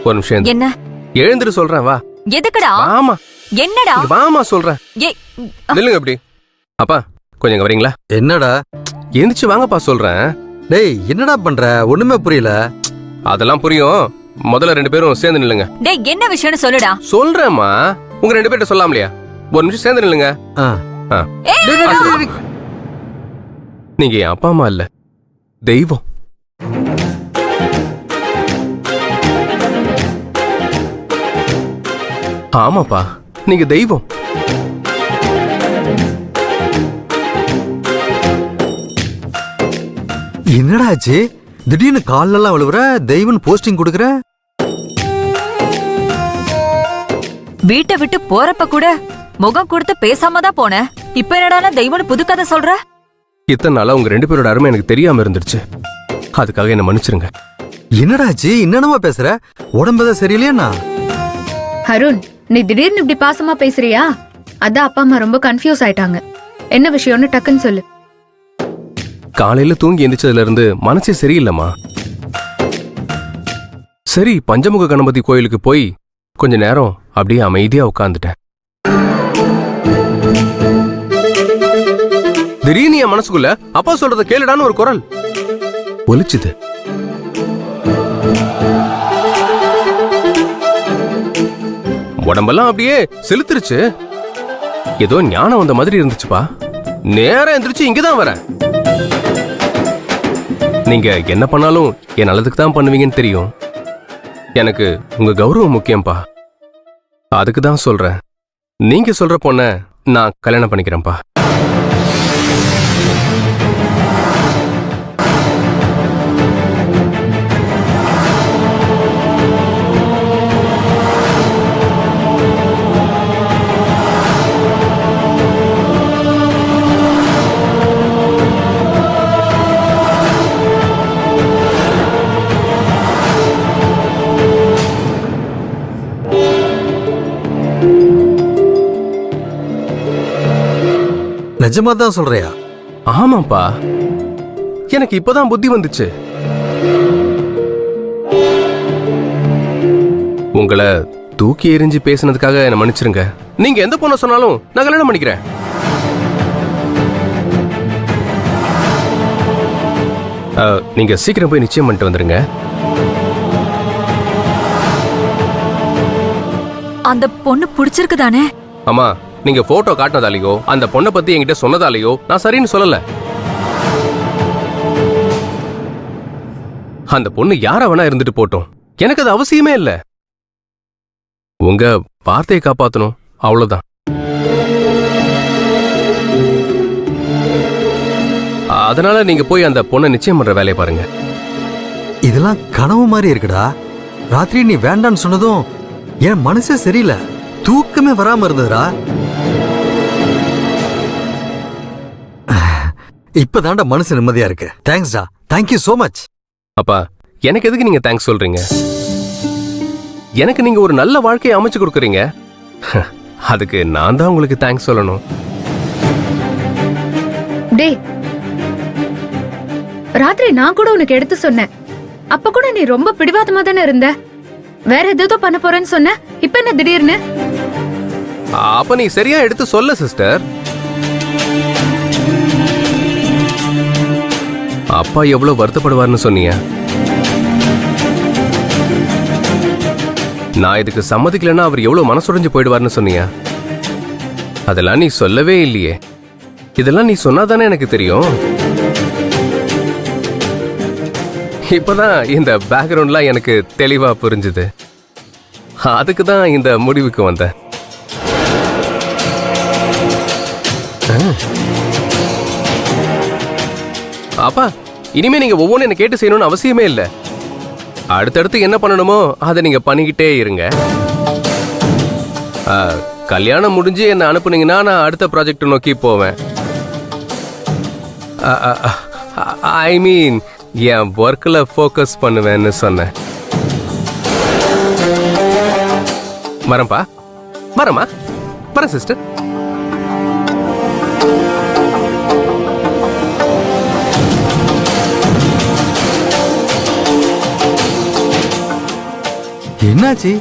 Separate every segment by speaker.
Speaker 1: ஒரு நிமிஷம்
Speaker 2: என்ன
Speaker 1: எழுந்துட்டு சொல்றேன் வா.
Speaker 2: எதுக்குடா?
Speaker 1: வாமா.
Speaker 2: என்னடா?
Speaker 1: வாமா சொல்றேன். நில்லுங்க இப்படி. அப்பா கொஞ்சம் இங்க வரீங்களா?
Speaker 3: என்னடா?
Speaker 1: எந்திரிச்சு வாங்கப்பா சொல்றேன்.
Speaker 3: டேய் என்னடா பண்ற? ஒண்ணுமே புரியல.
Speaker 1: அதெல்லாம் புரியும், முதல்ல 2 பேரும் சேர்ந்து நில்லுங்க.
Speaker 2: டேய் என்ன விஷயம்னு சொல்லுடா. சொல்றேம்மா.
Speaker 1: உங்க 2 பேர்ட்ட சொல்லாமலையா? ஒரு நிமிஷம் சேர்ந்து நில்லுங்க. நீங்க என் அப்பா அம்மா இல்ல, தெய்வம். ஆமாப்பா, நீங்க தெய்வம்.
Speaker 3: என்னடா ஆச்சு? திடீர்னு கால்லெல்லாம் விழுவுற, தெய்வன் போஸ்டிங் கொடுக்குற?
Speaker 2: வீட்டை விட்டு போறப்ப கூட முகம் கொடுத்து பேசாம தான் போன. இப்ப என்னடா தெய்வன் புது கதை சொல்ற?
Speaker 1: இத்தனை நாளா உங்க 2 பேரோட அருமை எனக்கு தெரியாம இருந்துருச்சு. அதுக்காக என்ன மன்னிச்சிருங்க.
Speaker 3: என்னடா ஆச்சு? என்னென்னமா பேசுற? உடம்புதான் சரியில்லையா?
Speaker 4: அருண், நீ திடீர்னு இப்படி பாசமா பேசுறியா? அதான் அப்பா அம்மா ரொம்ப கன்ஃபியூஸ் ஆயிட்டாங்க. என்ன விஷயம்னு டக்குன்னு சொல்லு.
Speaker 1: காலையில தூங்கி எந்திரிச்சதுல இருந்து மனசே சரியில்லைம்மா. சரி, பஞ்சமுக கணபதி கோயிலுக்கு போய் கொஞ்ச நேரம் அப்படியே அமைதியா உட்கார்ந்துட்டேன். திடீர்னு என் மனசுக்குள்ள அப்பா சொல்றத கேளுடான்னு ஒரு குரல் ஒலிச்சுது. உடம்பெல்லாம் அப்படியே செலுத்துருச்சு. ஏதோ ஞானம் வந்த மாதிரி இருந்துச்சுப்பா. நேரா எந்திரிச்சு இங்கதான் வரேன். நீங்க என்ன பண்ணாலும் என் நல்லதுக்கு தான் பண்ணுவீங்கன்னு தெரியும். எனக்கு உங்க கௌரவம் முக்கியம்பா. அதுக்கு தான் சொல்றேன், நீங்க சொல்ற பொண்ண நான் கல்யாணம் பண்ணிக்கிறேன்ப்பா.
Speaker 3: நிஜமா தான் சொல்றியா?
Speaker 1: ஆமாப்பா, எனக்கு இப்பதான் புத்தி வந்துச்சு. உங்களை தூக்கி எறிஞ்சு பேசினதுக்காக என்ன மன்னிச்சிருங்க. நீங்க எந்த பொண்ண சொன்னாலும் நான் கல்யாணம் பண்ணிக்கிறேன். நீங்க சீக்கிரம் போய் நிச்சயம் பண்ணிட்டு வந்துருங்க.
Speaker 2: அந்த பொண்ணு பிடிச்சிருக்கு தானே?
Speaker 1: ஆமா, நீங்க போட்டோ காட்டினதாலேயோ அந்த பொண்ணை பத்தி என்கிட்ட சொன்னதாலேயோ நான் சரின்னு சொல்லல. அந்த பொண்ணு யார வேணா இருந்துட்டு போட்டோம், எனக்கு அது அவசியமே இல்ல. உங்க வார்த்தையை காப்பாத்தணும், அவ்வளவுதான். அதனால நீங்க போய் அந்த பொண்ணை நிச்சயம் பண்ற வேலையை பாருங்க.
Speaker 3: இதெல்லாம் கனவு மாதிரி இருக்குடா. ராத்திரி நீ வேண்டான்னு சொன்னதும் என் மனசே சரியில்லை, தூக்கமே வராம இருந்ததுடா. இப்பதான்டா மனசு நிம்மதியா இருக்கு. தேங்க்ஸ்டா, தேங்க்யூ சோ மச்.
Speaker 1: அப்பா, எனக்கு எதுக்கு நீங்க தேங்க்ஸ் சொல்றீங்க? எனக்கு நீங்க ஒரு நல்ல வாழ்க்கையை அமைச்சு கொடுக்குறீங்க. அதுக்கு நான் தான் உங்களுக்கு தேங்க்ஸ் சொல்லணும்.
Speaker 4: டேய், ராத்திரி நான் கூட உனக்கு எடுத்து சொன்னேன். அப்ப கூட நீ ரொம்ப பிடிவாதமா தானே இருந்த. வேற ஏதோ பண்ண போறேன்னு சொன்ன. இப்ப என்ன திடீர்னு?
Speaker 1: அப்ப நீ சரியா எடுத்து சொல்ல சிஸ்டர். அப்பா எவ்வளவு வருத்தப்படுவார்னு சொன்னீங்க. நான் இதுக்கு சம்மதிக்கலன்னா அவர் எவ்வளவு மனசுடைஞ்சு போயிடுவார்னு சொன்னீங்க. அதெல்லாம் நீ சொல்லவே இல்லையே. இதெல்லாம் நீ சொன்னாதானே எனக்கு தெரியும். இப்பதான் இந்த பேக்ரவுண்ட்லாம் எனக்கு தெளிவா புரிஞ்சுது. அதுக்கு தான் இந்த முடிவுக்கு வந்தேன். அப்பா, இனிமே நீங்க ஒவ்வொன்றும் என்ன கேட்டு செய்யணும்னு அவசியமே இல்லை. அடுத்தடுத்து என்ன பண்ணணுமோ அதை நீங்க பண்ணிக்கிட்டே இருங்க. கல்யாணம் முடிஞ்சு என்ன அனுப்புனீங்கன்னா நான் அடுத்த ப்ராஜெக்ட் நோக்கி போவேன். ஐ மீன் என் ஒர்க்ல ஃபோக்கஸ் பண்ணுவேன்னு சொன்னேன். வரேன்ப்பா, வரேம்மா, வரேன் சிஸ்டர்.
Speaker 3: என்னாச்சு?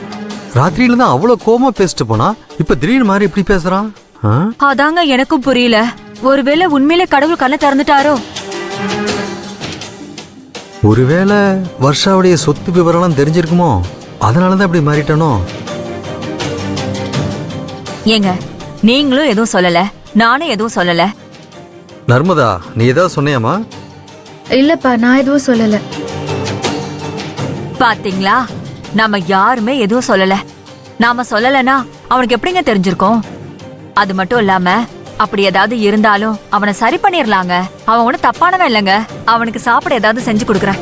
Speaker 3: ராத்திரியில தான் அவ்வளவு கோவமா பேசிட்டு போனா இப்ப திடீர்னு மாதிரி இப்படி பேசுறான். ஆ?
Speaker 2: அதாங்க எனக்கும் புரியல. ஒருவேளை உண்மையிலே கடவுள் கண்ணை திறந்துட்டாரோ?
Speaker 3: ஒருவேளை வர்ஷாவுடைய சொத்து விவரம்லாம் தெரிஞ்சிருக்குமோ, அதனாலதான் இப்படி மாறிட்டானோ?
Speaker 2: ஏங்க நீங்களும் எதுவும் சொல்லல, நானும் எதுவும் சொல்லல.
Speaker 3: நர்மதா, நீ ஏதாவது சொன்னியாமா?
Speaker 4: இல்லப்பா, நான் எதுவும் சொல்லல.
Speaker 2: பாத்தீங்களா, நாம யாருமே எதுவும் சொல்லல. நாம சொல்லலனா அவனுக்கு எப்படிங்க தெரிஞ்சிருக்கும்? அது மட்டும் இல்லாம அப்படி ஏதாவது இருந்தாலும் அவனை சரி பண்ணிரலாங்க. அவன் ஒன்னும் தப்பானவன் இல்லைங்க. அவனுக்கு சாப்பிட ஏதாவது செஞ்சு கொடுக்குறேன்.